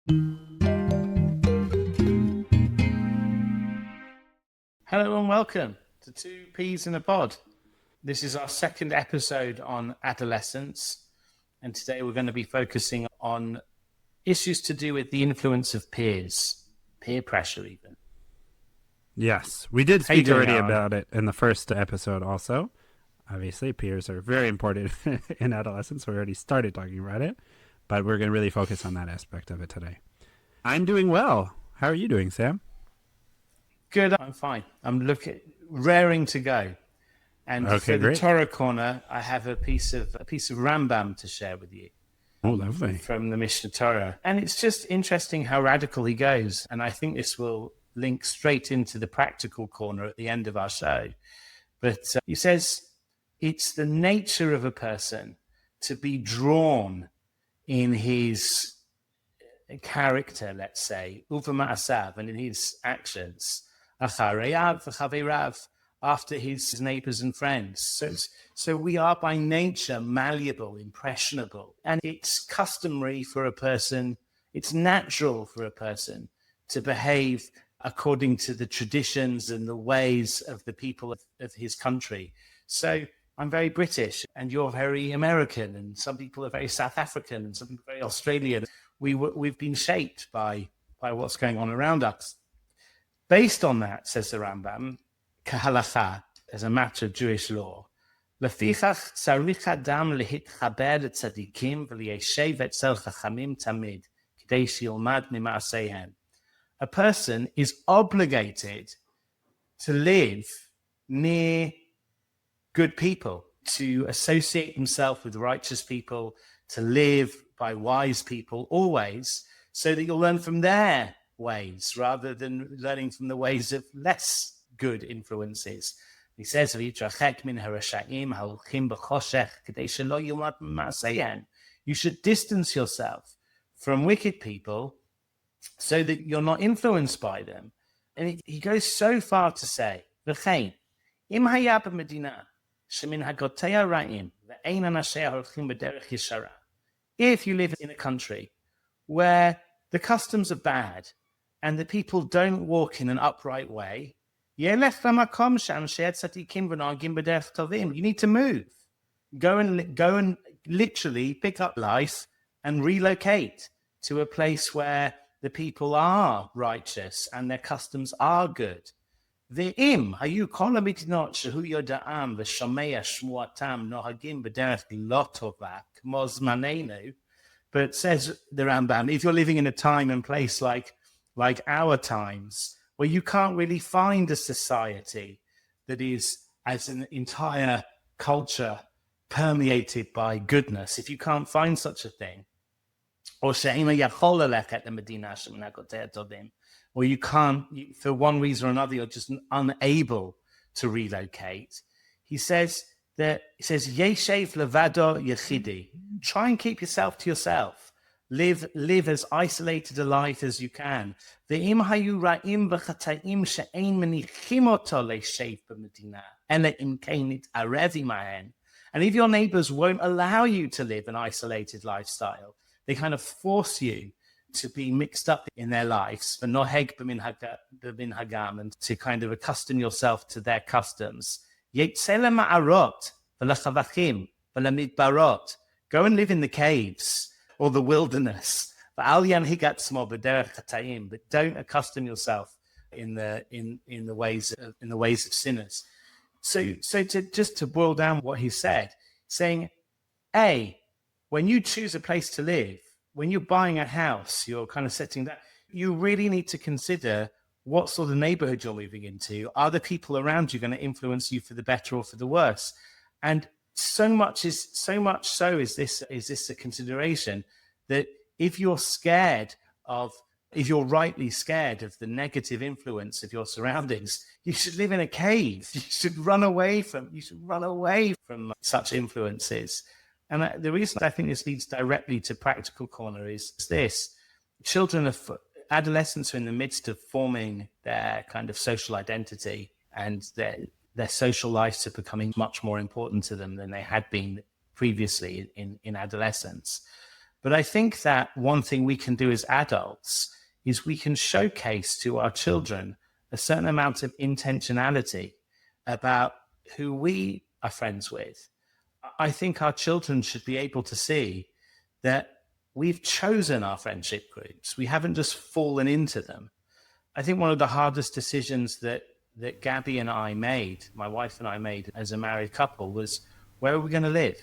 Hello and welcome to Two Peas in a Pod. This is our second episode on adolescence, and today we're going to be focusing on issues to do with the influence of peers, peer pressure even. Yes, we did speak already about it in the first episode also. Obviously, peers are very important in adolescence. We already started talking about it, but we're going to really focus on that aspect of it today. I'm doing well. How are you doing, Sam? Good, I'm fine. I'm raring to go. And for the Torah corner, I have a piece of Rambam to share with you. Oh, lovely. From the Mishnah Torah. And it's just interesting how radical he goes. And I think this will link straight into the practical corner at the end of our show. But he says it's the nature of a person to be drawn in his character, let's say, uva ma'asav, and in his actions, achareyav v'chaverav, after his neighbors and friends. So we are by nature malleable, impressionable, and it's customary for a person, it's natural for a person to behave according to the traditions and the ways of the people of his country. So I'm very British and you're very American, and some people are very South African and some people are very Australian. We've been shaped by what's going on around us. Based on that, says the Rambam, kahalacha, as a matter of Jewish law, lefichach tzarich adam lehitchaber tzadikim v'liyeshev etzel chachamim tamid k'dei shilmad mima'aseihem. A person is obligated to live near good people, to associate himself with righteous people, to live by wise people always, so that you'll learn from their ways rather than learning from the ways of less good influences. He says, you should distance yourself from wicked people so that you're not influenced by them. And he goes so far to say, if you live in a country where the customs are bad and the people don't walk in an upright way, you need to move. Go and literally pick up life and relocate to a place where the people are righteous and their customs are good. But says the Rambam, if you're living in a time and place like our times, where you can't really find a society that is as an entire culture permeated by goodness, if you can't find such a thing, or you can't, for one reason or another, you're just unable to relocate. He says, Yeshev levado yechidi. Try and keep yourself to yourself. Live as isolated a life as you can. And if your neighbors won't allow you to live an isolated lifestyle, they kind of force you to be mixed up in their lives, and to kind of accustom yourself to their customs. Go and live in the caves or the wilderness. But don't accustom yourself in the ways of sinners. So to boil down what he said, saying, when you choose a place to live, when you're buying a house, you're kind of setting that, you really need to consider what sort of neighborhood you're moving into. Are the people around you going to influence you for the better or for the worse? And so much so is this a consideration that if you're rightly scared of the negative influence of your surroundings, you should live in a cave. You should run away from such influences. And the reason I think this leads directly to practical corner is this: adolescents are in the midst of forming their kind of social identity, and their social lives are becoming much more important to them than they had been previously in adolescence. But I think that one thing we can do as adults is we can showcase to our children a certain amount of intentionality about who we are friends with. I think our children should be able to see that we've chosen our friendship groups. We haven't just fallen into them. I think one of the hardest decisions that Gabby and I made, my wife and I made as a married couple, was where are we going to live?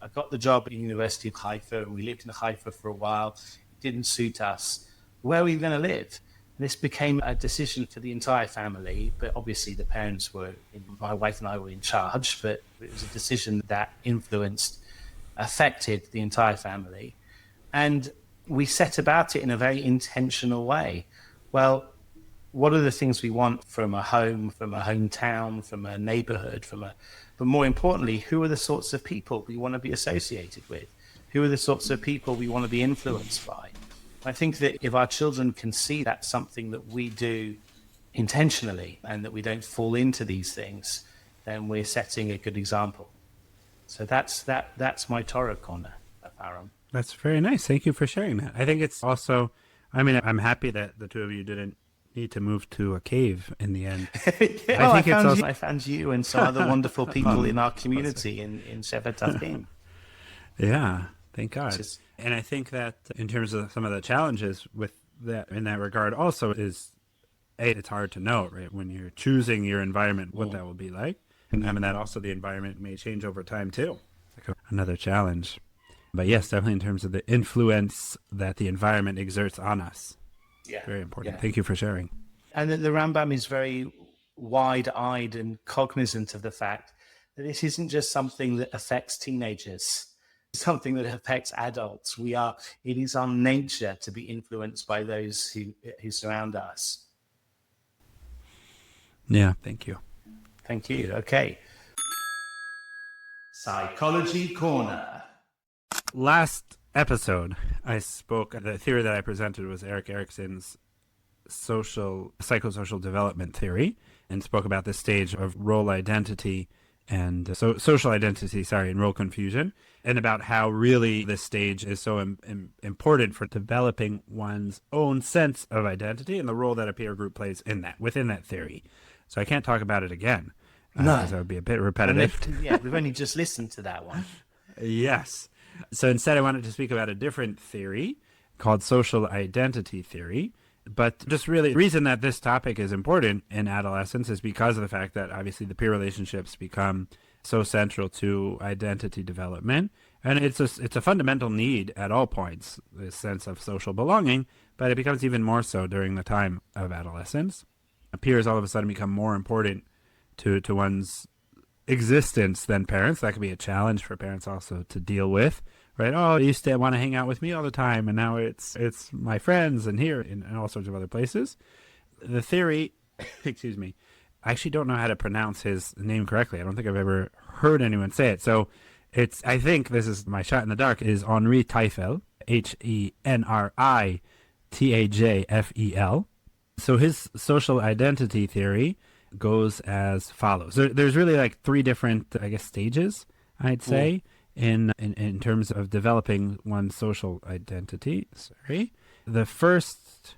I got the job at the University of Haifa, and we lived in Haifa for a while. It didn't suit us. Where are we going to live? This became a decision for the entire family, but obviously the parents were, my wife and I were in charge, but it was a decision that affected the entire family. And we set about it in a very intentional way. Well, what are the things we want from a home, from a hometown, from a neighborhood, but more importantly, who are the sorts of people we want to be associated with? Who are the sorts of people we want to be influenced by? I think that if our children can see that's something that we do intentionally and that we don't fall into these things, then we're setting a good example. So that's my Torah corner, Aaron. That's very nice. Thank you for sharing that. I think it's also, I'm happy that the two of you didn't need to move to a cave in the end. I found you and some other wonderful people in our community in Shevet Avim. Yeah, thank God. And I think that in terms of some of the challenges with that in that regard also is, it's hard to know, right? When you're choosing your environment, what that will be like. And that also the environment may change over time too. Like another challenge. But yes, definitely in terms of the influence that the environment exerts on us. Yeah. Very important. Yeah. Thank you for sharing. And the Rambam is very wide-eyed and cognizant of the fact that this isn't just something that affects teenagers. Something that affects adults. It is our nature to be influenced by those who surround us. Yeah, thank you. Thank you. Okay. Psychology Corner. Last episode, the theory that I presented was Erik Erikson's psychosocial development theory, and spoke about this stage of role identity and social identity, and role confusion, and about how really this stage is so important for developing one's own sense of identity and the role that a peer group plays within that theory. So I can't talk about it again, because that would be a bit repetitive. We've only just listened to that one. Yes. So instead I wanted to speak about a different theory called social identity theory. But just really the reason that this topic is important in adolescence is because of the fact that obviously the peer relationships become so central to identity development. And it's a fundamental need at all points, this sense of social belonging, but it becomes even more so during the time of adolescence. Peers all of a sudden become more important to one's existence than parents. That can be a challenge for parents also to deal with. Right? Oh, you used to want to hang out with me all the time, and now it's my friends and here and all sorts of other places. The theory, excuse me, I actually don't know how to pronounce his name correctly. I don't think I've ever heard anyone say it. So I think this is my shot in the dark, is Henri Teifel, Henritajfel. So his social identity theory goes as follows. There's really like three different, stages, I'd say. In terms of developing one's social identity. The first,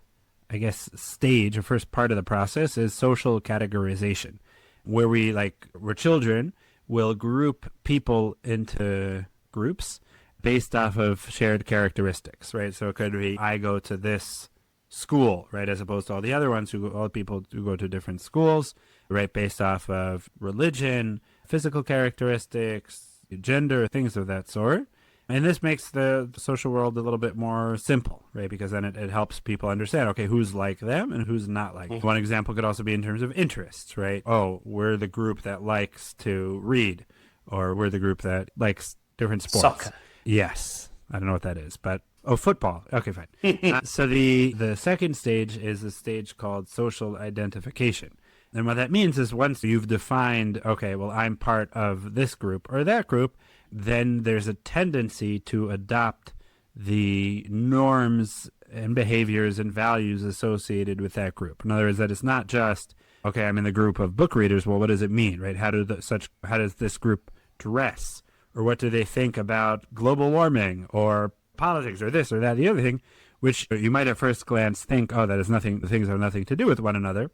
stage or first part of the process is social categorization, where we're children will group people into groups based off of shared characteristics, right? So it could be, I go to this school, right, as opposed to all the other ones all the people who go to different schools, right, based off of religion, physical characteristics, gender, things of that sort. And this makes the social world a little bit more simple, right? Because then it helps people understand, okay, who's like them and who's not like them. One example could also be in terms of interests, right? Oh, we're the group that likes to read, or we're the group that likes different sports. Soccer. Yes. I don't know what that is, but football. Okay, fine. So the second stage is a stage called social identification. And what that means is once you've defined, okay, well, I'm part of this group or that group, then there's a tendency to adopt the norms and behaviors and values associated with that group. In other words, that it's not just, okay, I'm in the group of book readers. Well, what does it mean, right? How does this group dress? Or what do they think about global warming or politics or this or that, the other thing, which you might at first glance think, oh, that is nothing, the things have nothing to do with one another.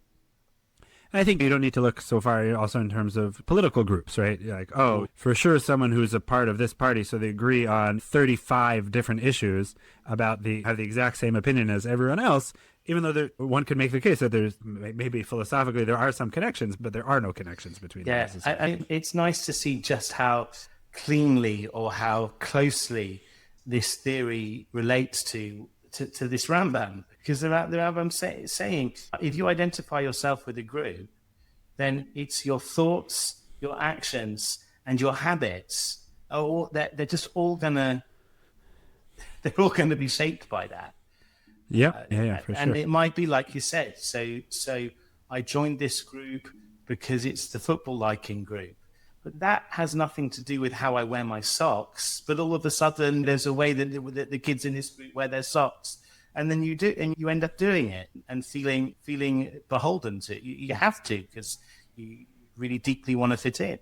And I think you don't need to look so far also in terms of political groups, right? Like, oh, for sure someone who's a part of this party, so they agree on 35 different issues have the exact same opinion as everyone else, even though one could make the case that there's maybe philosophically there are some connections, but there are no connections between them. Yeah, it's nice to see just how cleanly or how closely this theory relates to this Rambam, because the Rambam saying if you identify yourself with a group, then it's your thoughts, your actions, and your habits they're just all gonna be shaped by that. Yeah, for sure. And it might be like you said. So I joined this group because it's the football liking group. But that has nothing to do with how I wear my socks. But all of a sudden, there's a way that the kids in this group wear their socks, and then you end up doing it and feeling beholden to it. You have to, because you really deeply want to fit in.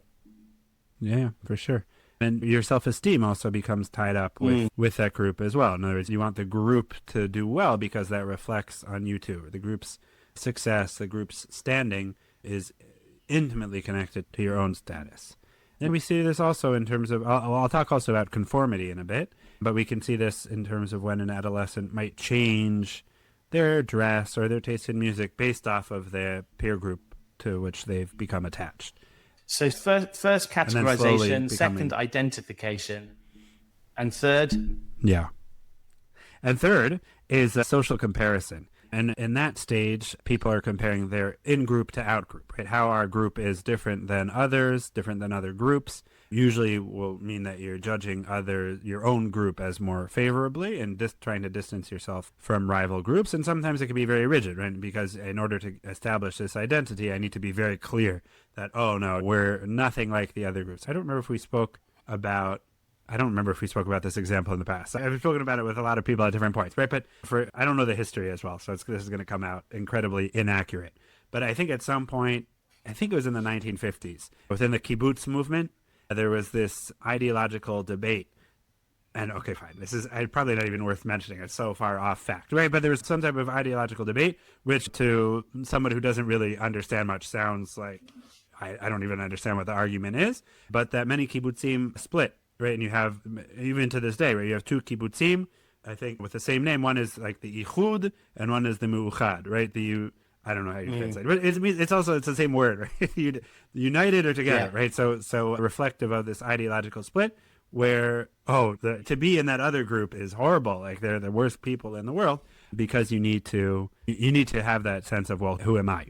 Yeah, for sure. And your self-esteem also becomes tied up with that group as well. In other words, you want the group to do well because that reflects on you too. The group's success, the group's standing is intimately connected to your own status. And we see this also in terms of, I'll talk also about conformity in a bit, but we can see this in terms of when an adolescent might change their dress or their taste in music based off of the peer group to which they've become attached. So first categorization, second identification, and third? Yeah. And third is a social comparison. And in that stage, people are comparing their in-group to out-group, right? How our group is different than others, different than other groups, usually will mean that you're judging your own group as more favorably and trying to distance yourself from rival groups. And sometimes it can be very rigid, right? Because in order to establish this identity, I need to be very clear that, oh, no, we're nothing like the other groups. I don't remember if we spoke about this example in the past. I've spoken about it with a lot of people at different points, right? But I don't know the history as well, so this is going to come out incredibly inaccurate. But I think at some point, I think it was in the 1950s, within the kibbutz movement, there was this ideological debate. And okay, fine, this is probably not even worth mentioning. It's so far off fact, right? But there was some type of ideological debate, which to someone who doesn't really understand much sounds like, I don't even understand what the argument is, but that many kibbutzim split. Right, and you have, even to this day, right, you have two kibbutzim, I think, with the same name. One is like the Ichud, and one is the Mu'uchad, right? I don't know how you translate it, but it's the same word, right? United or together, right? So reflective of this ideological split, where, to be in that other group is horrible, like they're the worst people in the world, because you need to have that sense of, well, who am I?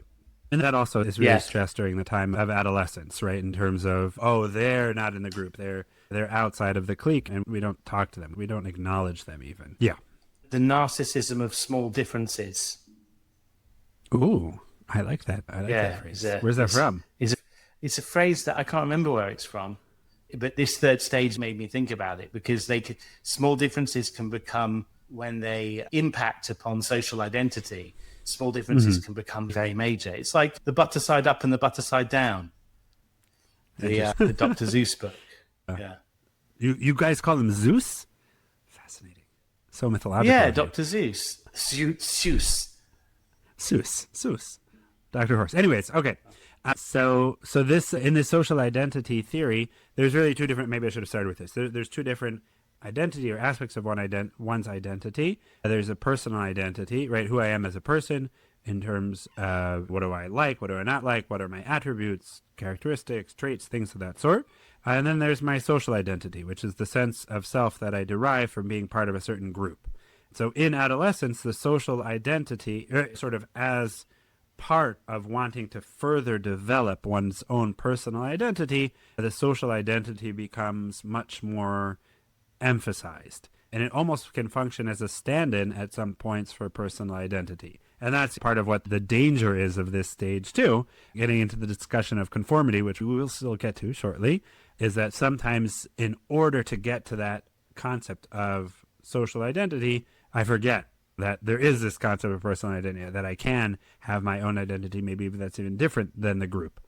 And that also is really stressed during the time of adolescence, right? In terms of, they're not in the group. They're outside of the clique, and we don't talk to them. We don't acknowledge them even. Yeah. The narcissism of small differences. Ooh, I like that. I like that phrase. Where's that from? It's a phrase that I can't remember where it's from, but this third stage made me think about it, because small differences can become, when they impact upon social identity, small differences can become very major. It's like the butter side up and the butter side down. The Dr. Seuss book. Yeah. You guys call him Zeus? Fascinating. So mythological. Yeah, Dr. Zeus. Seuss. Dr. Horse. Anyways, okay. So this, in this social identity theory, there's really two different, maybe I should have started with this. There's two different identity or aspects of one's identity. There's a personal identity, right? Who I am as a person in terms of what do I like, what do I not like, what are my attributes, characteristics, traits, things of that sort. And then there's my social identity, which is the sense of self that I derive from being part of a certain group. So in adolescence, the social identity, sort of as part of wanting to further develop one's own personal identity, the social identity becomes much more emphasized. And it almost can function as a stand-in at some points for personal identity. And that's part of what the danger is of this stage too, getting into the discussion of conformity, which we will still get to shortly, is that sometimes in order to get to that concept of social identity, I forget that there is this concept of personal identity, that I can have my own identity, maybe that's even different than the group.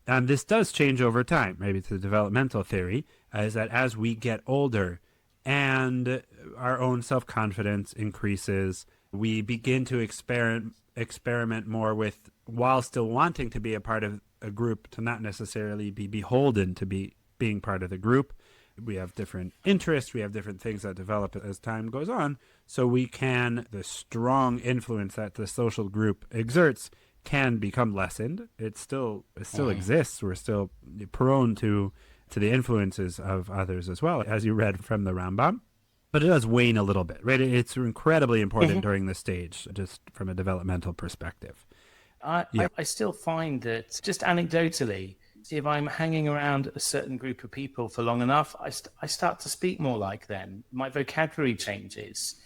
And this does change over time, maybe to the developmental theory, is that as we get older, and our own self-confidence increases. We begin to experiment more with, while still wanting to be a part of a group, to not necessarily be beholden to being part of the group. We have different interests, we have different things that develop as time goes on, so the strong influence that the social group exerts can become lessened. It still exists. We're still prone to the influences of others as well, as you read from the Rambam. But it does wane a little bit, right? It's incredibly important during this stage, just from a developmental perspective. I still find that, just anecdotally, if I'm hanging around a certain group of people for long enough, I start to speak more like them. My vocabulary changes.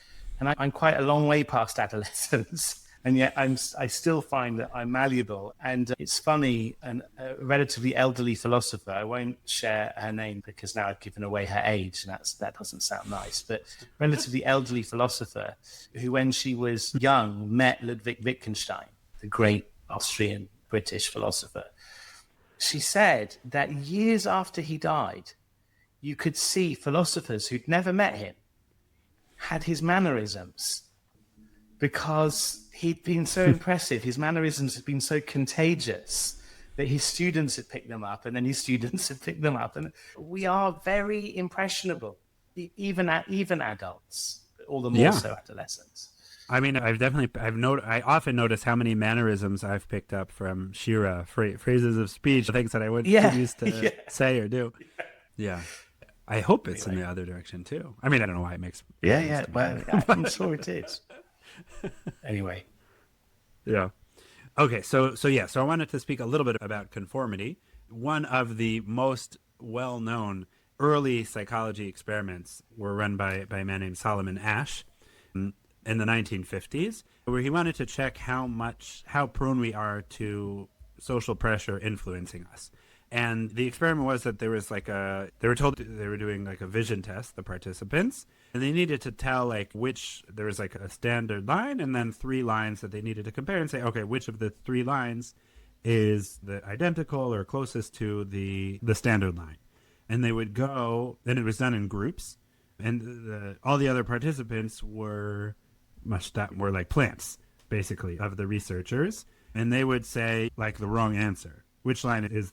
And I'm quite a long way past adolescence. And yet I still find that I'm malleable. And it's funny, a relatively elderly philosopher, I won't share her name because now I've given away her age, and that doesn't sound nice, but relatively elderly philosopher who, when she was young, met Ludwig Wittgenstein, the great Austrian British philosopher. She said that years after he died, you could see philosophers who'd never met him had his mannerisms, because he'd been so impressive. His mannerisms had been so contagious that his students had picked them up, and then his students had picked them up. And we are very impressionable, even adults, all the more so adolescents. I mean, I often notice how many mannerisms I've picked up from Shira, phrases of speech, things that I wouldn't used to say or do. Yeah. I hope it's in the other direction too. I mean, I don't know why it makes sense to me. Well, I'm sure it is. Anyway. Yeah. Okay, so I wanted to speak a little bit about conformity. One of the most well-known early psychology experiments were run by a man named Solomon Asch in the 1950s, where he wanted to check how prone we are to social pressure influencing us. And the experiment was that they were told they were doing like a vision test, the participants, and they needed to tell there was like a standard line and then 3 lines that they needed to compare and say, okay, which of the 3 lines is the identical or closest to the standard line. And they would go, and it was done in groups, and all the other participants were like plants, basically, of the researchers, and they would say like the wrong answer. Which line is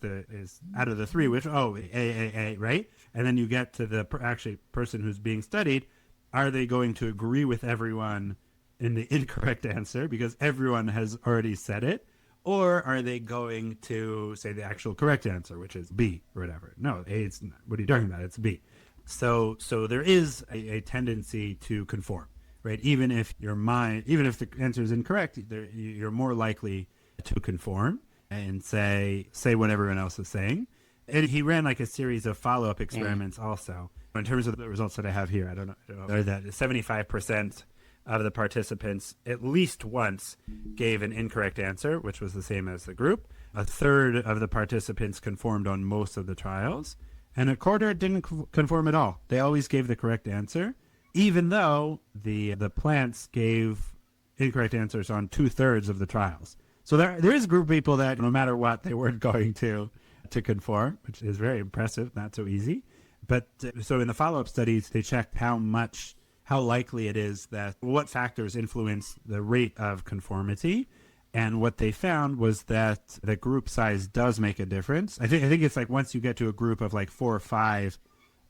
out of the 3? A, right? And then you get to the person who's being studied. Are they going to agree with everyone in the incorrect answer because everyone has already said it? Or are they going to say the actual correct answer, which is B or whatever? No, A, it's not. What are you talking about? It's B. So there is a tendency to conform, right? Even if the answer is incorrect, you're more likely to conform and say what everyone else is saying. And he ran like a series of follow-up experiments also. In terms of the results that I have here, I don't know that 75% of the participants at least once gave an incorrect answer, which was the same as the group. A third of the participants conformed on most of the trials, and a quarter didn't conform at all. They always gave the correct answer, even though the plants gave incorrect answers on 2/3 of the trials. So there is a group of people that no matter what, they weren't going to conform, which is very impressive, not so easy. But so in the follow-up studies, they checked how likely it is that what factors influence the rate of conformity. And what they found was that the group size does make a difference. I think it's like once you get to a group of like 4 or 5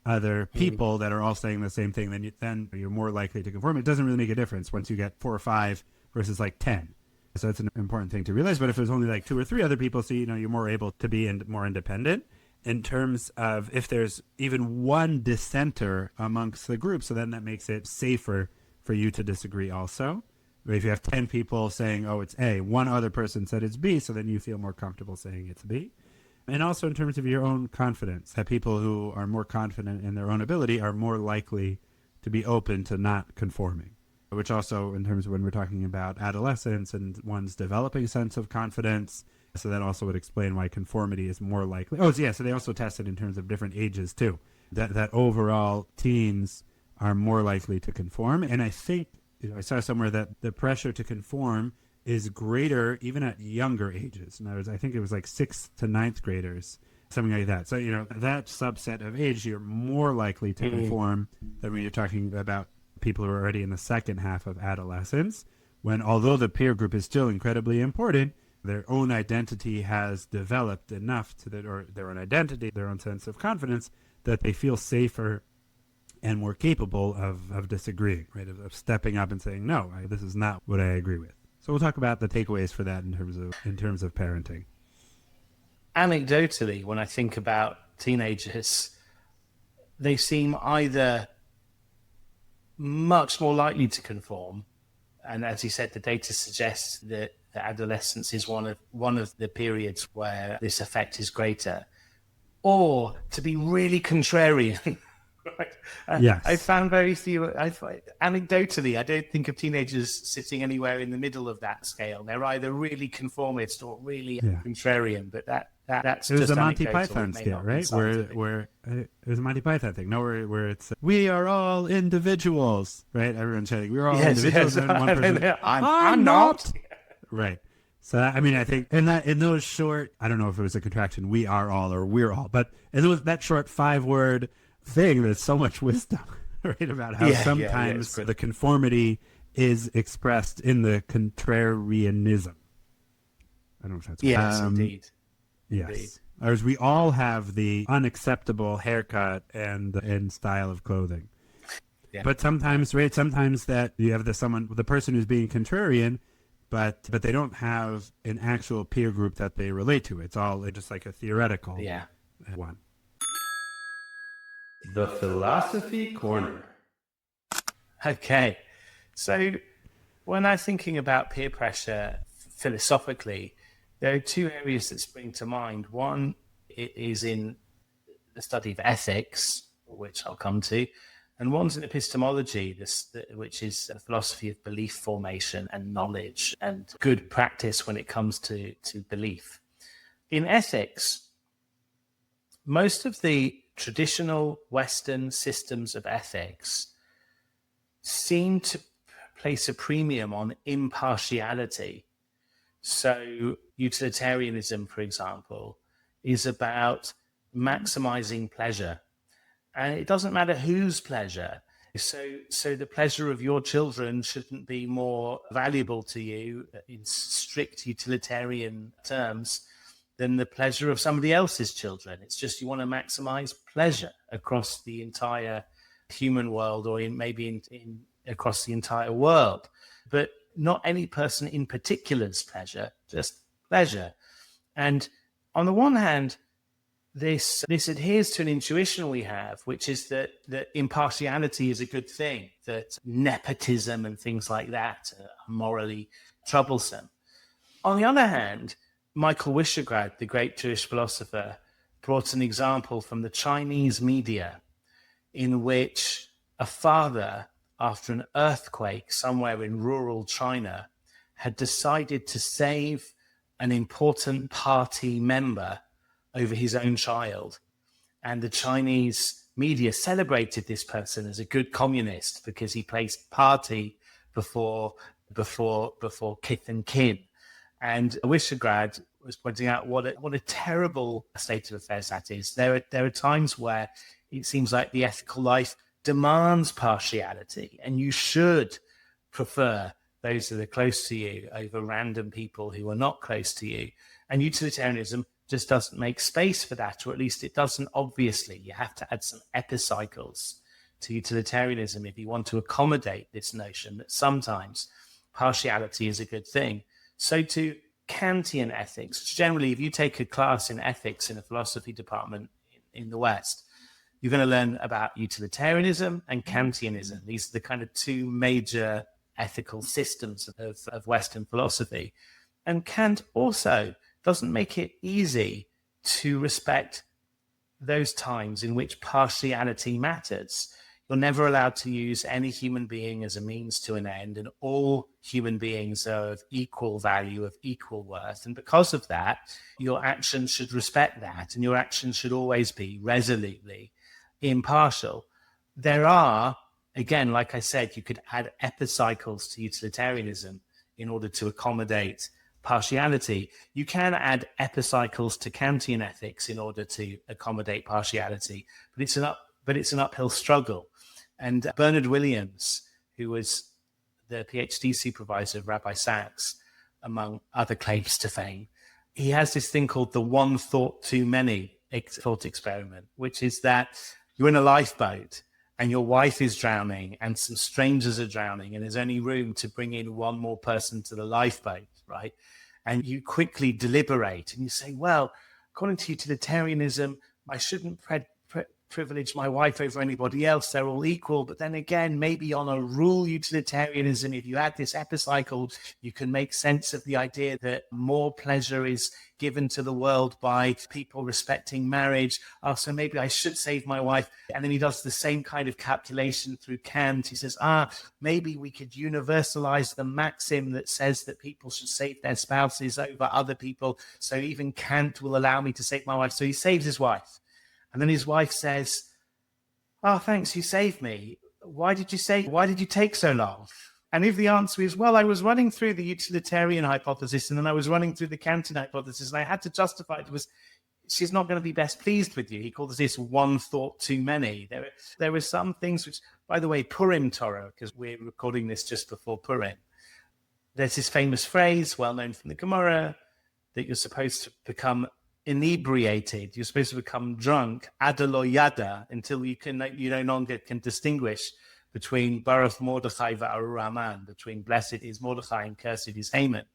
other people that are all saying the same thing, then you're more likely to conform. It doesn't really make a difference once you get 4 or 5 versus like 10. So that's an important thing to realize. But if there's only like 2 or 3 other people, so you're more able to be more independent in terms of if there's even one dissenter amongst the group. So then that makes it safer for you to disagree also. If you have 10 people saying, oh, it's A, one other person said it's B, so then you feel more comfortable saying it's B. And also in terms of your own confidence, that people who are more confident in their own ability are more likely to be open to not conforming. Which also, in terms of when we're talking about adolescence and one's developing sense of confidence, so that also would explain why conformity is more likely. Oh, yeah, so they also tested in terms of different ages, too. That overall teens are more likely to conform. And I think, I saw somewhere that the pressure to conform is greater even at younger ages. In other words, I think it was like 6th to 9th graders Something like that. So, that subset of age, you're more likely to conform than when you're talking about people who are already in the second half of adolescence, when although the peer group is still incredibly important, their own identity has developed enough or their own identity, their own sense of confidence, that they feel safer and more capable of disagreeing, right? Of stepping up and saying, no, this is not what I agree with. So we'll talk about the takeaways for that in terms of parenting. Anecdotally, when I think about teenagers, they seem either much more likely to conform, and as you said, the data suggests that the adolescence is one of the periods where this effect is greater, or to be really contrarian. Right. Yes. I found very few. Anecdotally, I don't think of teenagers sitting anywhere in the middle of that scale. They're either really conformist or really contrarian. But that's it was just the Monty Python scale, right? Where it was a Monty Python thing. No, where it's we are all individuals, right? Everyone's saying we're all individuals, and one person, I'm not. Right. So, I think in those short, I don't know if it was a contraction, we are all or we're all, but in that short 5-word thing, there's so much wisdom, right, about how sometimes the conformity is expressed in the contrarianism. I don't know if that's indeed. Yes. Indeed. Whereas we all have the unacceptable haircut and style of clothing. Yeah. But sometimes, right, that you have the person who's being contrarian, but they don't have an actual peer group that they relate to. It's all just like a theoretical one. The Philosophy Corner. Okay, so when I'm thinking about peer pressure philosophically, there are two areas that spring to mind. One is in the study of ethics, which I'll come to, and one's in epistemology, which is a philosophy of belief formation and knowledge and good practice when it comes to belief. In ethics, most of the traditional Western systems of ethics seem to place a premium on impartiality. So utilitarianism, for example, is about maximizing pleasure. And it doesn't matter whose pleasure. So the pleasure of your children shouldn't be more valuable to you in strict utilitarian terms than the pleasure of somebody else's children. It's just you want to maximize pleasure across the entire human world, or maybe across the entire world. But not any person in particular's pleasure, just pleasure. And on the one hand, this adheres to an intuition we have, which is that impartiality is a good thing, that nepotism and things like that are morally troublesome. On the other hand, Michael Wischergrad, the great Jewish philosopher, brought an example from the Chinese media in which a father, after an earthquake somewhere in rural China, had decided to save an important party member over his own child. And the Chinese media celebrated this person as a good communist because he placed party before kith and kin. And Wischergrad was pointing out what a terrible state of affairs that is. There are times where it seems like the ethical life demands partiality, and you should prefer those that are close to you over random people who are not close to you. And utilitarianism just doesn't make space for that, or at least it doesn't obviously. You have to add some epicycles to utilitarianism if you want to accommodate this notion that sometimes partiality is a good thing. So to Kantian ethics, generally, if you take a class in ethics in a philosophy department in the West, you're going to learn about utilitarianism and Kantianism. These are the kind of two major ethical systems of Western philosophy. And Kant also doesn't make it easy to respect those times in which partiality matters. You're never allowed to use any human being as a means to an end, and all human beings are of equal value, of equal worth. And because of that, your actions should respect that, and your actions should always be resolutely impartial. There are, again, like I said, you could add epicycles to utilitarianism in order to accommodate partiality. You can add epicycles to Kantian ethics in order to accommodate partiality, but it's an uphill struggle. And Bernard Williams, who was the PhD supervisor of Rabbi Sachs, among other claims to fame, he has this thing called the one thought too many thought experiment, which is that you're in a lifeboat and your wife is drowning and some strangers are drowning, and there's only room to bring in one more person to the lifeboat, right? And you quickly deliberate and you say, well, according to utilitarianism, I shouldn't privilege my wife over anybody else. They're all equal. But then again, maybe on a rule utilitarianism, if you add this epicycle, you can make sense of the idea that more pleasure is given to the world by people respecting marriage. So maybe I should save my wife. And then he does the same kind of calculation through Kant. He says, maybe we could universalize the maxim that says that people should save their spouses over other people. So even Kant will allow me to save my wife. So he saves his wife. And then his wife says, thanks, you saved me. Why did you take so long? And if the answer is, well, I was running through the utilitarian hypothesis and then I was running through the Kantian hypothesis and I had to justify it, she's not going to be best pleased with you. He calls this one thought too many. There were some things which, by the way, Purim Torah, because we're recording this just before Purim, there's this famous phrase, well known from the Gemara, that you're supposed to become inebriated, you're supposed to become drunk, adalo yada, until you no longer can distinguish between Baruch Mordechai v'Aru, between blessed is Mordechai and cursed is Haman.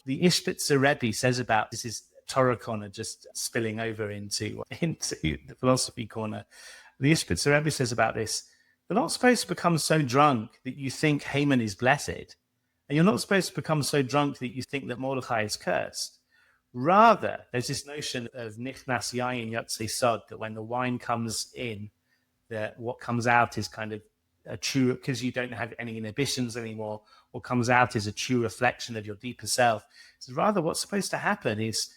The Ishbitzer Rebbe says about, this is Torah corner just spilling over into the philosophy corner. The Ishbitzer Rebbe says about this, you're not supposed to become so drunk that you think Haman is blessed, and you're not supposed to become so drunk that you think that Mordechai is cursed. Rather, there's this notion of nichnas yayin yotzei sod, that when the wine comes in, that what comes out is kind of a true, because you don't have any inhibitions anymore, what comes out is a true reflection of your deeper self. So rather, what's supposed to happen is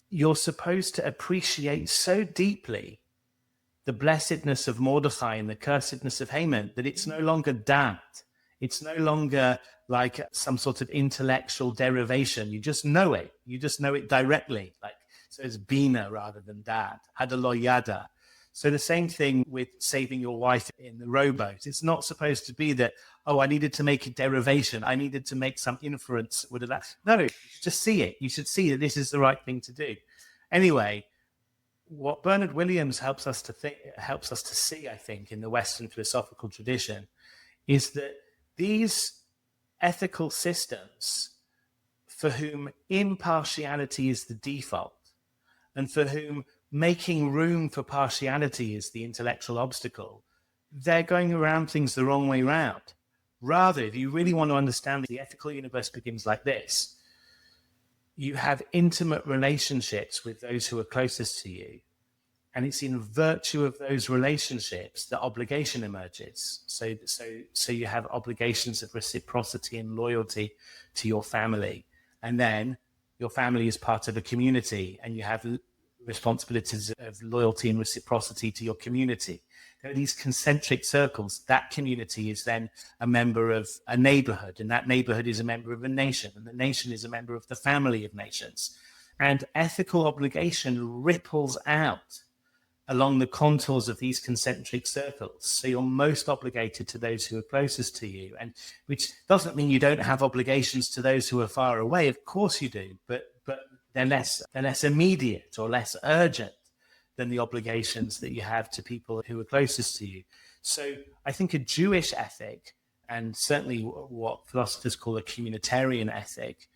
you're supposed to appreciate so deeply the blessedness of Mordechai and the cursedness of Haman that it's no longer dat. It's no longer like some sort of intellectual derivation. You just know it. You just know it directly. So it's bina rather than dat. Adalo yada. So the same thing with saving your wife in the rowboat. It's not supposed to be that, I needed to make a derivation. I needed to make some inference. No, you should just see it. You should see that this is the right thing to do. Anyway, what Bernard Williams helps us to see, I think, in the Western philosophical tradition, is that these ethical systems for whom impartiality is the default and for whom making room for partiality is the intellectual obstacle, they're going around things the wrong way round. Rather, if you really want to understand the ethical universe begins like this, you have intimate relationships with those who are closest to you. And it's in virtue of those relationships that obligation emerges. So you have obligations of reciprocity and loyalty to your family. And then your family is part of a community and you have responsibilities of loyalty and reciprocity to your community. There are these concentric circles. That community is then a member of a neighborhood, and that neighborhood is a member of a nation, and the nation is a member of the family of nations. And ethical obligation ripples out along the contours of these concentric circles. So you're most obligated to those who are closest to you, and which doesn't mean you don't have obligations to those who are far away. Of course you do, but they're less immediate or less urgent than the obligations that you have to people who are closest to you. So I think a Jewish ethic, and certainly what philosophers call a communitarian ethic,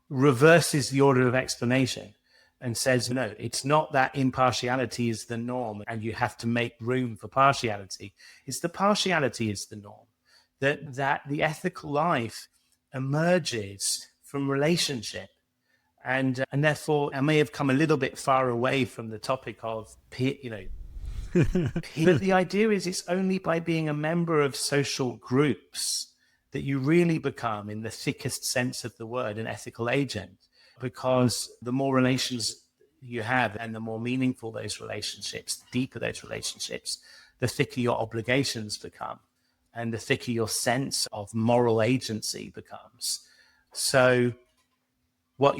reverses the order of explanation and says, no, it's not that impartiality is the norm and you have to make room for partiality. It's the partiality is the norm. That the ethical life emerges from relationship. And therefore, I may have come a little bit far away from the topic of, but the idea is it's only by being a member of social groups that you really become, in the thickest sense of the word, an ethical agent. Because the more relations you have and the more meaningful those relationships, the deeper those relationships, the thicker your obligations become and the thicker your sense of moral agency becomes. So what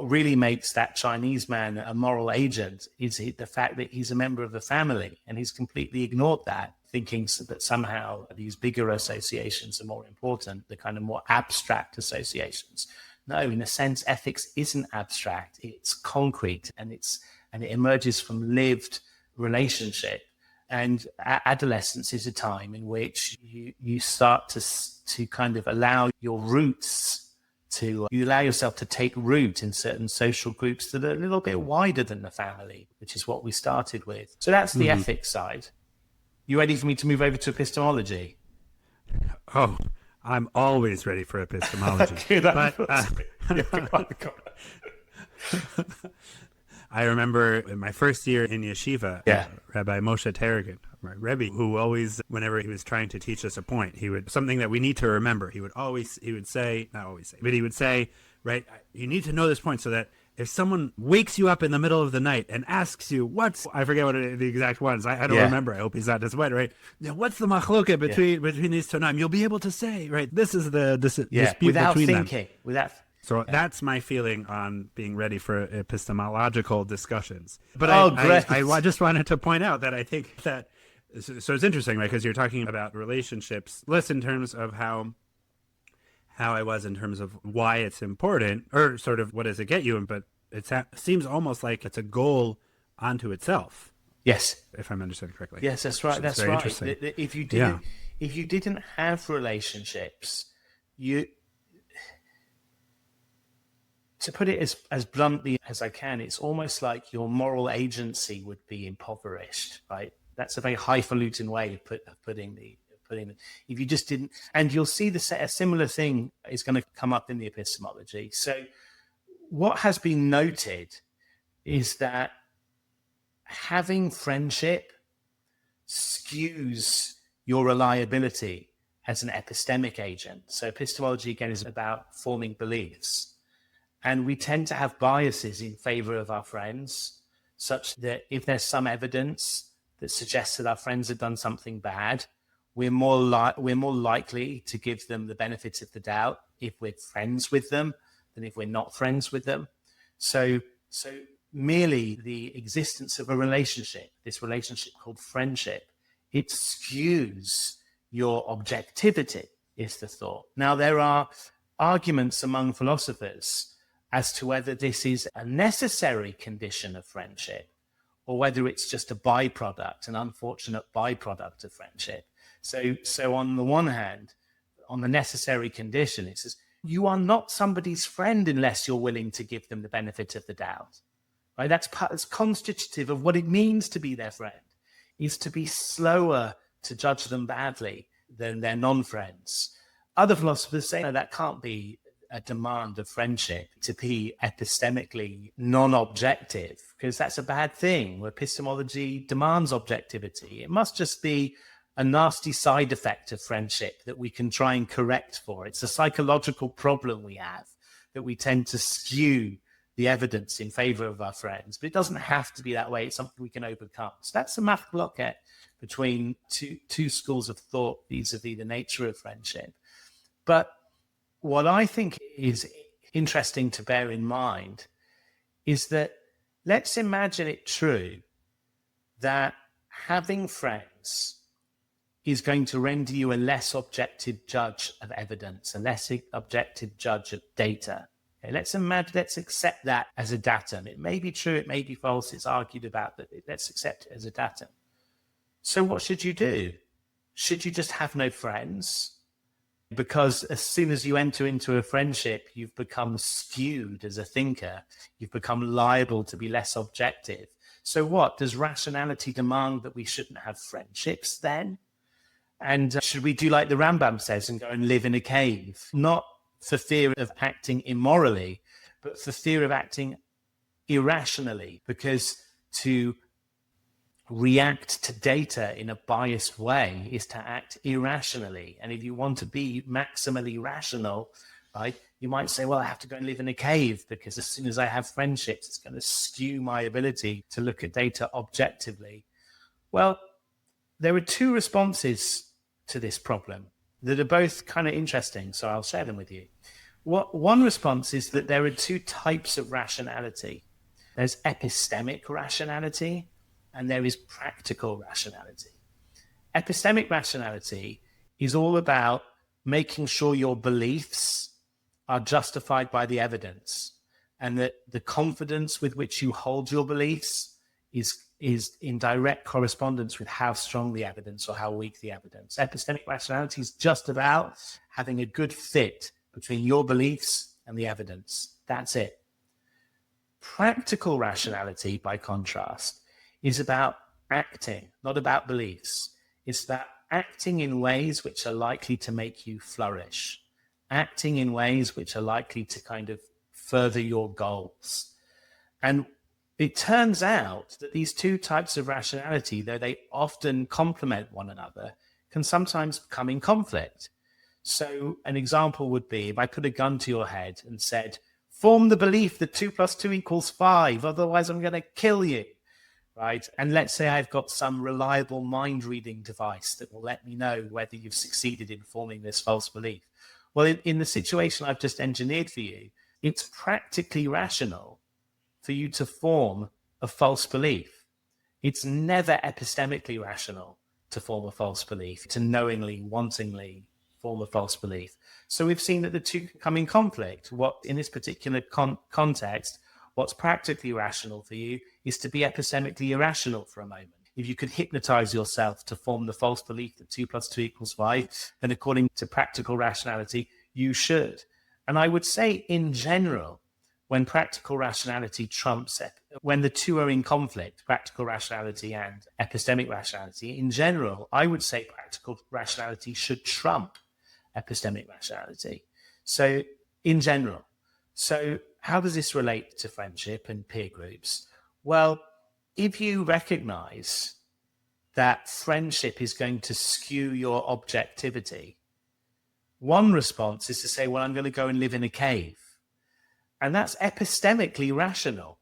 really makes that Chinese man a moral agent is the fact that he's a member of the family, and he's completely ignored that, thinking that somehow these bigger associations are more important, the kind of more abstract associations. No, in a sense, ethics isn't abstract; it's concrete, and it emerges from lived relationship. And adolescence is a time in which you start to kind of allow your roots. You allow yourself to take root in certain social groups that are a little bit wider than the family, which is what we started with. So that's the ethics side. You ready for me to move over to epistemology? Oh, I'm always ready for epistemology. I remember in my first year in yeshiva, Rabbi Moshe Tarragon, my Rebbe, who always, whenever he was trying to teach us a point, something that we need to remember, he would say, right, you need to know this point so that if someone wakes you up in the middle of the night and asks you, I forget what the exact ones, I don't remember, I hope he's not disappointed, right? What's the machloket between these two names? You'll be able to say, right, this is the dispute without between thinking, them. So that's my feeling on being ready for epistemological discussions. But I just wanted to point out that I think that, so it's interesting, right? Because you're talking about relationships, less in terms of how I was in terms of why it's important, or sort of what does it get you, but it seems almost like it's a goal unto itself. Yes. If I'm understanding correctly. Yes, that's right. That's right. If you didn't have relationships, to put it as bluntly as I can, it's almost like your moral agency would be impoverished, right? That's a very highfalutin way of putting it. If you just didn't, and you'll see a similar thing is going to come up in the epistemology. So what has been noted is that having friendship skews your reliability as an epistemic agent. So epistemology, again, is about forming beliefs. And we tend to have biases in favor of our friends, such that if there's some evidence that suggests that our friends have done something bad, we're more likely to give them the benefit of the doubt if we're friends with them than if we're not friends with them. So merely the existence of a relationship, this relationship called friendship, it skews your objectivity, is the thought. Now, there are arguments among philosophers as to whether this is a necessary condition of friendship or whether it's just a byproduct, an unfortunate byproduct of friendship. So on the one hand, on the necessary condition, it says, you are not somebody's friend unless you're willing to give them the benefit of the doubt. Right? That's constitutive of what it means to be their friend, is to be slower to judge them badly than their non-friends. Other philosophers say, no, that can't be a demand of friendship to be epistemically non-objective, because that's a bad thing. Epistemology demands objectivity. It must just be a nasty side effect of friendship that we can try and correct for. It's a psychological problem we have, that we tend to skew the evidence in favor of our friends. But it doesn't have to be that way. It's something we can overcome. So that's a machloket between two schools of thought vis-a-vis the nature of friendship. But what I think is interesting to bear in mind is that let's imagine it true that having friends is going to render you a less objective judge of evidence, a less objective judge of data. Okay, let's accept that as a datum. It may be true, it may be false, it's argued about, but let's accept it as a datum. So what should you do? Should you just have no friends? Because as soon as you enter into a friendship, you've become skewed as a thinker. You've become liable to be less objective. So what? Does rationality demand that we shouldn't have friendships then? And should we do like the Rambam says and go and live in a cave? Not for fear of acting immorally, but for fear of acting irrationally. Because to react to data in a biased way is to act irrationally. And if you want to be maximally rational, right, you might say, well, I have to go and live in a cave because as soon as I have friendships, it's going to skew my ability to look at data objectively. Well, there are two responses to this problem that are both kind of interesting, so I'll share them with you. One response is that there are two types of rationality. There's epistemic rationality and there is practical rationality. Epistemic rationality is all about making sure your beliefs are justified by the evidence, and that the confidence with which you hold your beliefs is in direct correspondence with how strong the evidence or how weak the evidence. Epistemic rationality is just about having a good fit between your beliefs and the evidence. That's it. Practical rationality, by contrast, is about acting, not about beliefs. It's about acting in ways which are likely to make you flourish, acting in ways which are likely to kind of further your goals. And it turns out that these two types of rationality, though they often complement one another, can sometimes come in conflict. So an example would be if I put a gun to your head and said, form the belief that 2 + 2 = 5, otherwise I'm going to kill you, right? And let's say I've got some reliable mind-reading device that will let me know whether you've succeeded in forming this false belief. Well, in the situation I've just engineered for you, it's practically rational for you to form a false belief. It's never epistemically rational to form a false belief, to knowingly, wantingly form a false belief. So we've seen that the two can come in conflict. What in this particular context, what's practically rational for you is to be epistemically irrational for a moment. If you could hypnotize yourself to form the false belief that 2 + 2 = 5, then according to practical rationality, you should. And I would say in general, when practical rationality trumps, when the two are in conflict, practical rationality and epistemic rationality, in general, I would say practical rationality should trump epistemic rationality. So in general, so how does this relate to friendship and peer groups? Well, if you recognize that friendship is going to skew your objectivity, one response is to say, well, I'm going to go and live in a cave. And that's epistemically rational.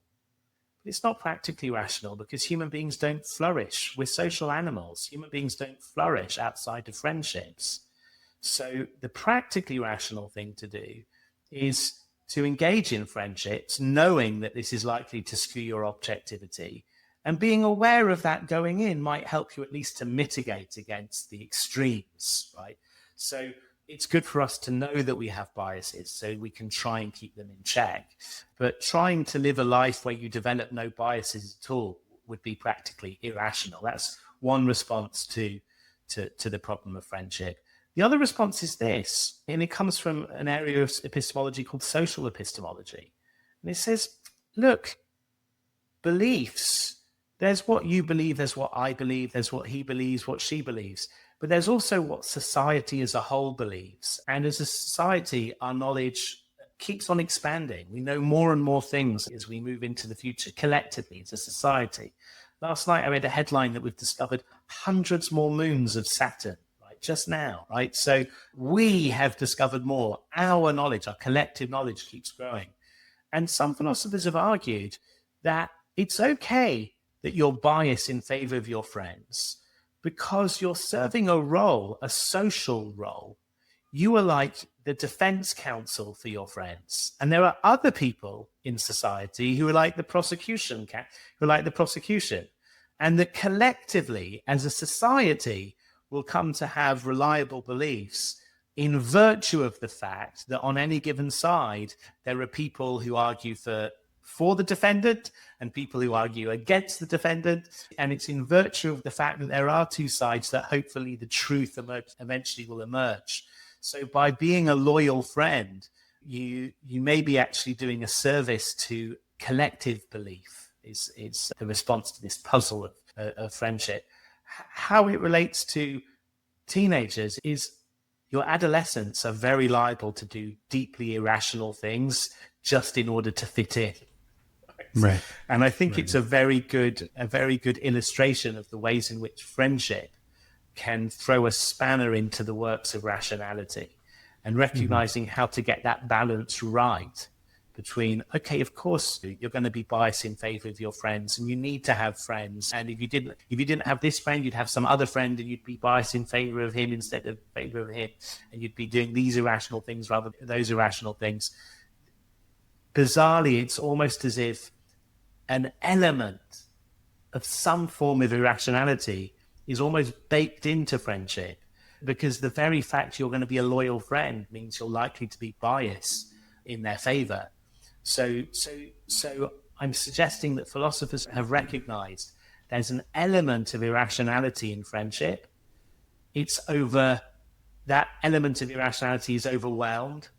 But it's not practically rational because human beings don't flourish. We're social animals. Human beings don't flourish outside of friendships. So the practically rational thing to do is to engage in friendships, knowing that this is likely to skew your objectivity. And being aware of that going in might help you at least to mitigate against the extremes, right? So it's good for us to know that we have biases so we can try and keep them in check. But trying to live a life where you develop no biases at all would be practically irrational. That's one response to the problem of friendship. The other response is this, and it comes from an area of epistemology called social epistemology. And it says, look, beliefs, there's what you believe, there's what I believe, there's what he believes, what she believes. But there's also what society as a whole believes. And as a society, our knowledge keeps on expanding. We know more and more things as we move into the future collectively as a society. Last night, I read a headline that we've discovered hundreds more moons of Saturn, right? Just now, right? So we have discovered more. Our knowledge, our collective knowledge keeps growing. And some philosophers have argued that it's okay that you're biased in favor of your friends, because you're serving a role, a social role. You are like the defense counsel for your friends. And there are other people in society who are like the prosecution, And that collectively, as a society, will come to have reliable beliefs in virtue of the fact that on any given side, there are people who argue for the defendant and people who argue against the defendant. And it's in virtue of the fact that there are two sides that hopefully the truth eventually will emerge. So by being a loyal friend, you may be actually doing a service to collective belief is the response to this puzzle of friendship. How it relates to teenagers is your adolescents are very liable to do deeply irrational things just in order to fit in. Right. And I think it's a very good illustration of the ways in which friendship can throw a spanner into the works of rationality, and recognizing how to get that balance right between, okay, of course you're going to be biased in favor of your friends, and you need to have friends. And if you didn't have this friend, you'd have some other friend, and you'd be biased in favor of him instead of favor of him, and you'd be doing these irrational things rather than those irrational things. Bizarrely, it's almost as if an element of some form of irrationality is almost baked into friendship, because the very fact you're going to be a loyal friend means you're likely to be biased in their favor. So I'm suggesting that philosophers have recognized there's an element of irrationality in friendship. That element of irrationality is overwhelmed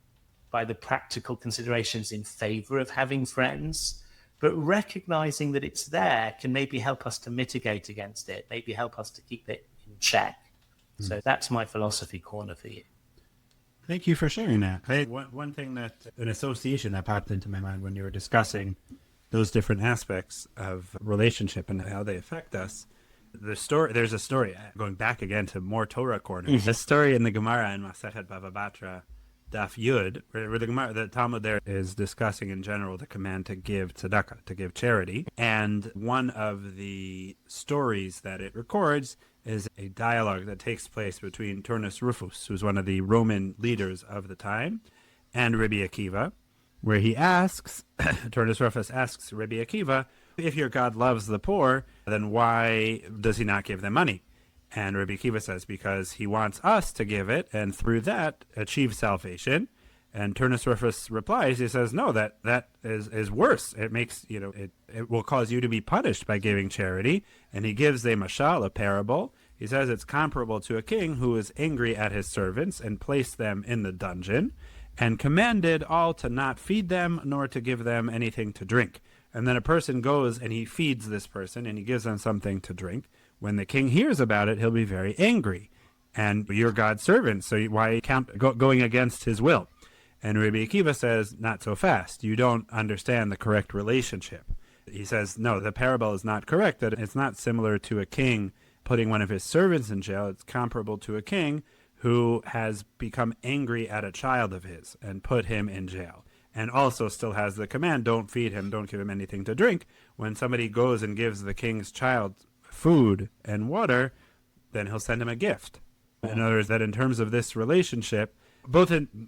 by the practical considerations in favor of having friends, but recognizing that it's there can maybe help us to mitigate against it, maybe help us to keep it in check. So that's my philosophy corner for you. Thank you for sharing that. One thing an association that popped into my mind when you were discussing those different aspects of relationship and how they affect us. There's a story, going back again to more Torah corner. The story in the Gemara in Masechet Bava Batra, Daf Yud, where the Talmud there is discussing in general the command to give tzedakah, to give charity. And one of the stories that it records is a dialogue that takes place between Turnus Rufus, who's one of the Roman leaders of the time, and Rabbi Akiva, where he asks, Turnus Rufus asks Rabbi Akiva, if your God loves the poor, then why does he not give them money? And Rabbi Akiva says, because he wants us to give it, and through that achieve salvation. And Turnus Rufus replies, he says, no, that is worse. It makes, it will cause you to be punished by giving charity. And he gives a mashal, a parable. He says it's comparable to a king who is angry at his servants and placed them in the dungeon and commanded all to not feed them nor to give them anything to drink. And then a person goes and he feeds this person and he gives them something to drink. When the king hears about it, he'll be very angry. And you're God's servant, so why count going against his will? And Rabbi Akiva says, not so fast. You don't understand the correct relationship. He says, no, the parable is not correct. That it's not similar to a king putting one of his servants in jail. It's comparable to a king who has become angry at a child of his and put him in jail. And also still has the command, don't feed him, don't give him anything to drink. When somebody goes and gives the king's child food and water, then he'll send him a gift. In other words, that in terms of this relationship,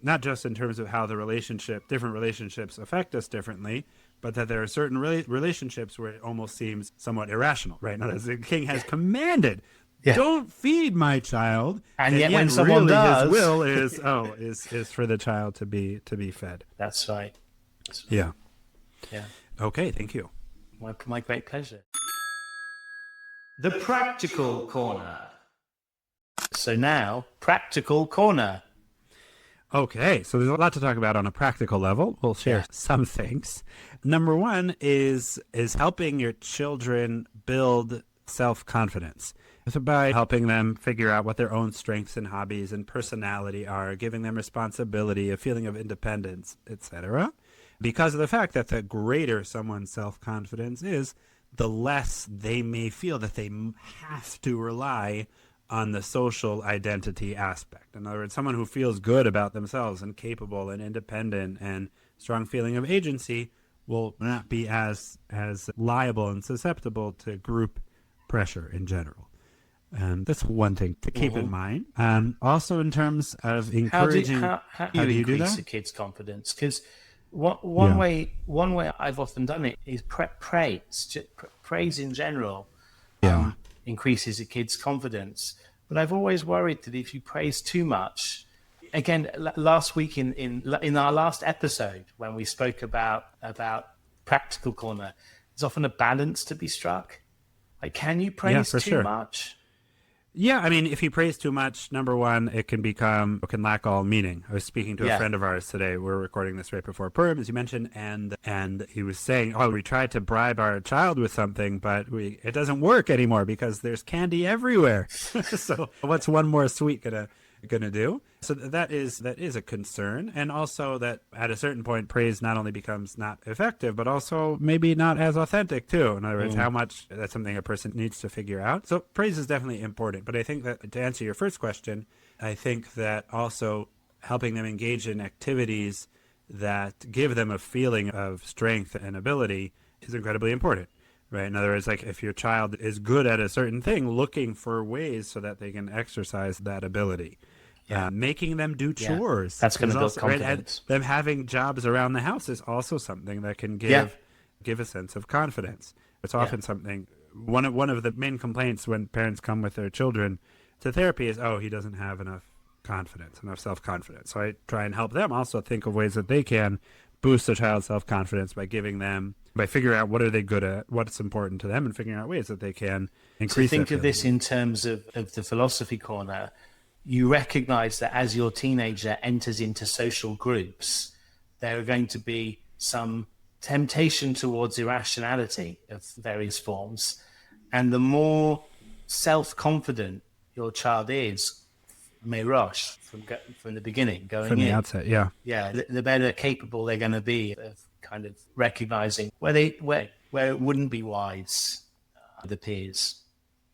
not just in terms of how different relationships affect us differently, but that there are certain relationships where it almost seems somewhat irrational, right? Now, the king has commanded, don't feed my child, and yet when someone really does, his will is for the child to be fed. That's right. Yeah. Yeah. Okay, thank you. My great pleasure. The practical corner. So now, practical corner. Okay, so there's a lot to talk about on a practical level. We'll share some things. Number one is helping your children build self-confidence. So by helping them figure out what their own strengths and hobbies and personality are, giving them responsibility, a feeling of independence, etc. Because of the fact that the greater someone's self-confidence is, the less they may feel that they have to rely on the social identity aspect. In other words, someone who feels good about themselves and capable and independent and strong feeling of agency will not be as liable and susceptible to group pressure in general. And that's one thing to keep in mind. Also, in terms of encouraging, how do you increase a kid's confidence? Because one way I've often done it is praise. Praise in general increases a kid's confidence. But I've always worried that if you praise too much, again, last week in our last episode when we spoke about practical corner, there's often a balance to be struck. Like, can you praise too much? Yeah, I mean, if you praise too much, number one, it can lack all meaning. I was speaking to a friend of ours today. We're recording this right before Purim, as you mentioned, and he was saying, we tried to bribe our child with something, but it doesn't work anymore because there's candy everywhere. So what's one more sweet gonna do? So that is a concern, and also that at a certain point praise not only becomes not effective but also maybe not as authentic too. In other words, how much, that's something a person needs to figure out. So praise is definitely important, but I think that to answer your first question, I think that also helping them engage in activities that give them a feeling of strength and ability is incredibly important, right? In other words, like if your child is good at a certain thing, looking for ways so that they can exercise that ability. Making them do chores. That's going to build confidence. Right? Them having jobs around the house is also something that can give a sense of confidence. It's often something, one of the main complaints when parents come with their children to therapy is, he doesn't have enough confidence, enough self-confidence. So I try and help them also think of ways that they can boost a child's self-confidence by figuring out what are they good at, what's important to them, and figuring out ways that they can increase. So think of this in terms of the philosophy corner. You recognize that as your teenager enters into social groups, there are going to be some temptation towards irrationality of various forms. And the more self-confident your child is, merosh, from the beginning, going from the outset, the better capable they're going to be of kind of recognizing where it wouldn't be wise, the peers.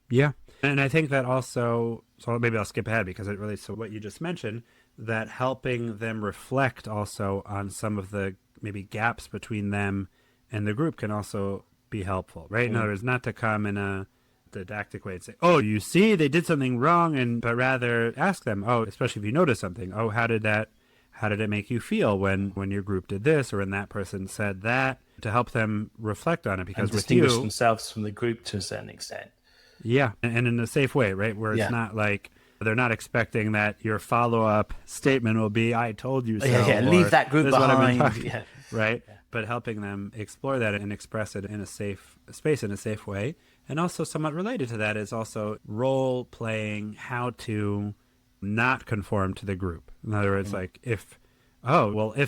Yeah. And I think that also, so maybe I'll skip ahead because it relates to what you just mentioned, that helping them reflect also on some of the maybe gaps between them and the group can also be helpful, right? In other words, not to come in a didactic way and say, you see, they did something wrong, but rather ask them, especially if you notice something, how did it make you feel when your group did this or when that person said that, to help them reflect on it, because and distinguish themselves from the group to a certain extent. Yeah, and in a safe way, right? Where it's not like they're not expecting that your follow-up statement will be, I told you so. Leave that group behind. Right? Yeah. But helping them explore that and express it in a safe space, in a safe way. And also somewhat related to that is also role-playing how to not conform to the group. In other words, like if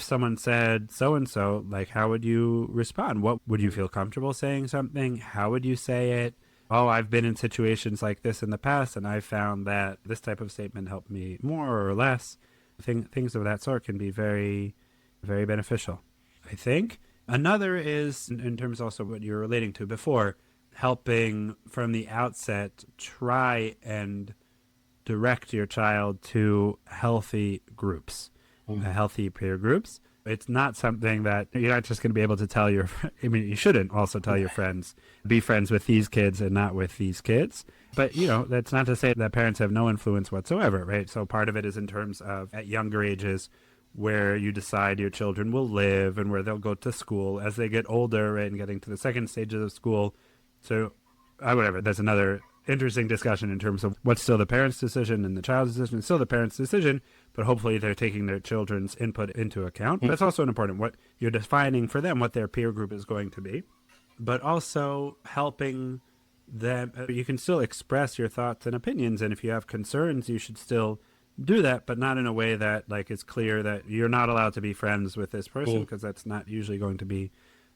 someone said so-and-so, like how would you respond? What would you feel comfortable saying something? How would you say it? I've been in situations like this in the past, and I found that this type of statement helped me more or less. Things of that sort can be very, very beneficial, I think. Another is, in terms also what you were relating to before, helping from the outset try and direct your child to healthy groups, healthy peer groups. It's not something that you're not just going to be able to tell you shouldn't also tell your friends, be friends with these kids and not with these kids. But, that's not to say that parents have no influence whatsoever, right? So part of it is in terms of at younger ages where you decide your children will live and where they'll go to school as they get older, right, and getting to the second stages of school. So whatever, there's another interesting discussion in terms of what's still the parent's decision and the child's decision. It's still the parent's decision, but hopefully they're taking their children's input into account. That's also important, what you're defining for them, what their peer group is going to be, but also helping them. You can still express your thoughts and opinions, and if you have concerns, you should still do that, but not in a way that like it's clear that you're not allowed to be friends with this person, because that's not usually going to be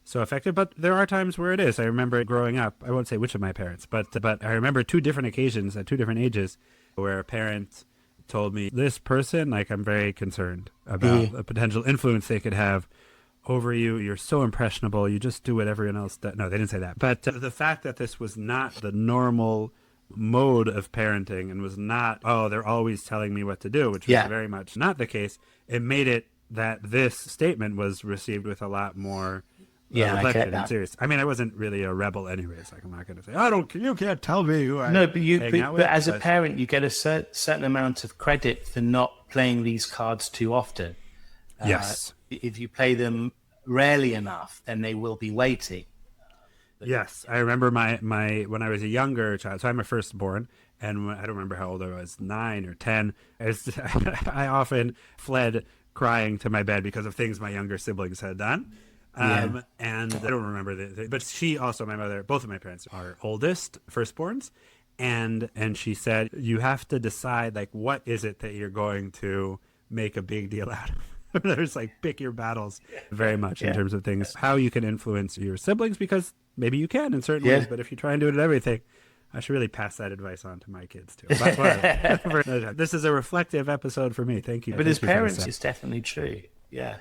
so effective. But there are times where it is. I remember growing up, I won't say which of my parents, but I remember two different occasions at two different ages where a parent told me, this person, like, I'm very concerned about the potential influence they could have over you. You're so impressionable. You just do what everyone else does. No, they didn't say that. But the fact that this was not the normal mode of parenting and was not, they're always telling me what to do, which was very much not the case, it made it that this statement was received with a lot more reflection and serious. I mean, I wasn't really a rebel anyways. Like, I'm not going to say, you can't tell me who I but as a parent, you get a certain amount of credit for not playing these cards too often. Yes. If you play them rarely enough, then they will be weighty. Yes. I remember my when I was a younger child, so I'm a firstborn, and I don't remember how old I was, 9 or 10, I often fled crying to my bed because of things my younger siblings had done. And I don't remember but she also, my mother, both of my parents are oldest firstborns, and she said, you have to decide, like, what is it that you're going to make a big deal out of? There's like, pick your battles very much in terms of things, how you can influence your siblings, because maybe you can in certain ways, but if you try and do it at everything, I should really pass that advice on to my kids too. But this is a reflective episode for me. Thank you. But as parents, it's definitely true. Yeah.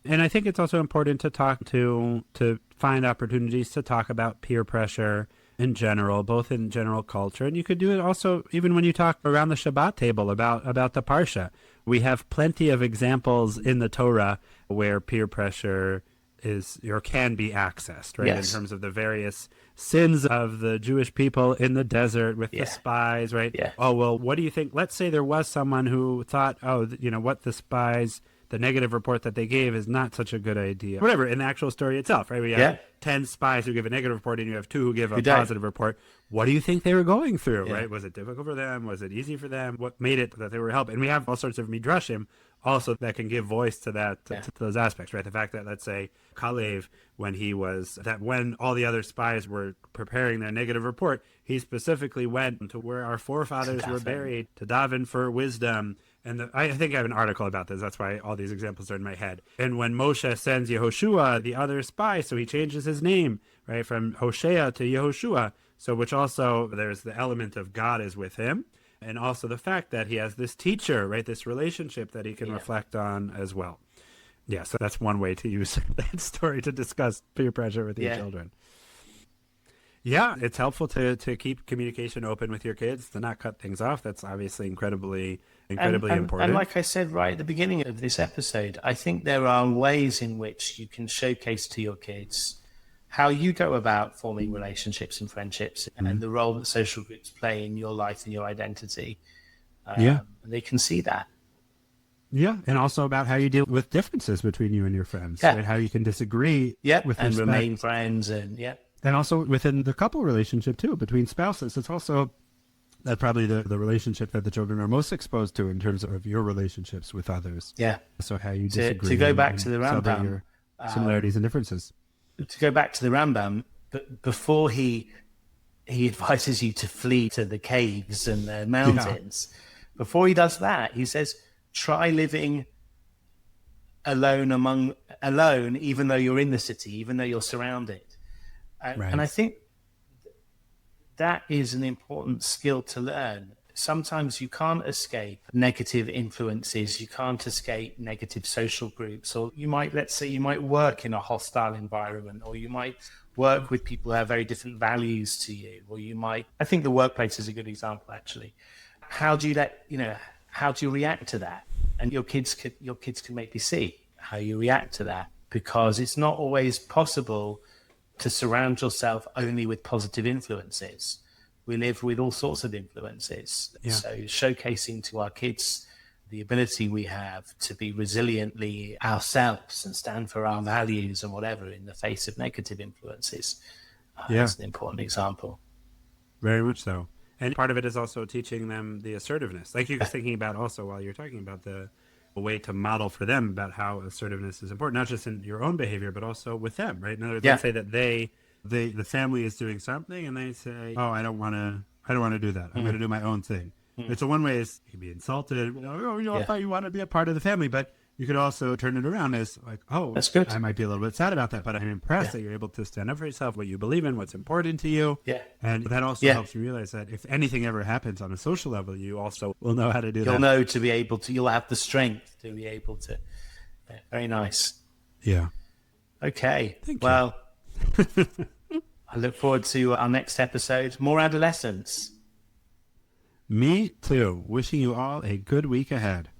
And I think it's also important to find opportunities to talk about peer pressure in general, both in general culture. And you could do it also even when you talk around the Shabbat table about the Parsha, We have plenty of examples in the Torah where peer pressure is or can be accessed, right? Yes. In terms of the various sins of the Jewish people in the desert with the spies, right? Yeah. Oh, well, what do you think? Let's say there was someone who thought, oh, you know what, the spies, the negative report that they gave is not such a good idea. Whatever, in the actual story itself, right? We have 10 spies who give a negative report and you have 2 who give a positive report. What do you think they were going through, right? Was it difficult for them? Was it easy for them? What made it that they were helped? And we have all sorts of midrashim also that can give voice to that, to those aspects, right? The fact that, let's say, Kalev, when all the other spies were preparing their negative report, he specifically went to where our forefathers were buried to daven for wisdom. And I think I have an article about this. That's why all these examples are in my head. And when Moshe sends Yehoshua, the other spy, so he changes his name, right, from Hosea to Yehoshua. So which also, there's the element of God is with him. And also the fact that he has this teacher, right, this relationship that he can reflect on as well. Yeah, so that's one way to use that story to discuss peer pressure with your children. Yeah, it's helpful to keep communication open with your kids, to not cut things off. That's obviously incredibly important. And like I said right at the beginning of this episode, I think there are ways in which you can showcase to your kids how you go about forming relationships and friendships and the role that social groups play in your life and your identity. They can see that. Yeah, and also about how you deal with differences between you and your friends, right? How you can disagree with and respect. Remain friends and And also within the couple relationship too, between spouses. It's also that's probably the relationship that the children are most exposed to in terms of your relationships with others. Yeah. So how you disagree. To go back to the Rambam, your similarities and differences. To go back to the Rambam, but before he advises you to flee to the caves and the mountains, before he does that, he says, try living alone, even though you're in the city, even though you're surrounded. And I think that is an important skill to learn. Sometimes you can't escape negative influences. You can't escape negative social groups. Or you might, let's say you might work in a hostile environment, or you might work with people who have very different values to you, or you might, I think the workplace is a good example, actually. How do you react to that? And your kids can maybe see how you react to that, because it's not always possible to surround yourself only with positive influences. We live with all sorts of influences. Yeah. So showcasing to our kids the ability we have to be resiliently ourselves and stand for our values and whatever in the face of negative influences. That's an important example. Very much so. And part of it is also teaching them the assertiveness. Like you were thinking about also while you're talking about the way to model for them about how assertiveness is important, not just in your own behavior, but also with them, right? In other words, let's say that the family is doing something and they say, oh, I don't want to do that. I'm going to do my own thing. And so one way is you can be insulted. I thought you wanted to be a part of the family, but you could also turn it around as like, oh, that's good. I might be a little bit sad about that, but I'm impressed that you're able to stand up for yourself, what you believe in, what's important to you. Yeah. And that also helps you realize that if anything ever happens on a social level, you also will know how to do that. You'll know to be able to, you'll have the strength to be able to. Yeah, very nice. Yeah. Okay. Thank you. Well, I look forward to our next episode. More Adolescents. Me too. Wishing you all a good week ahead.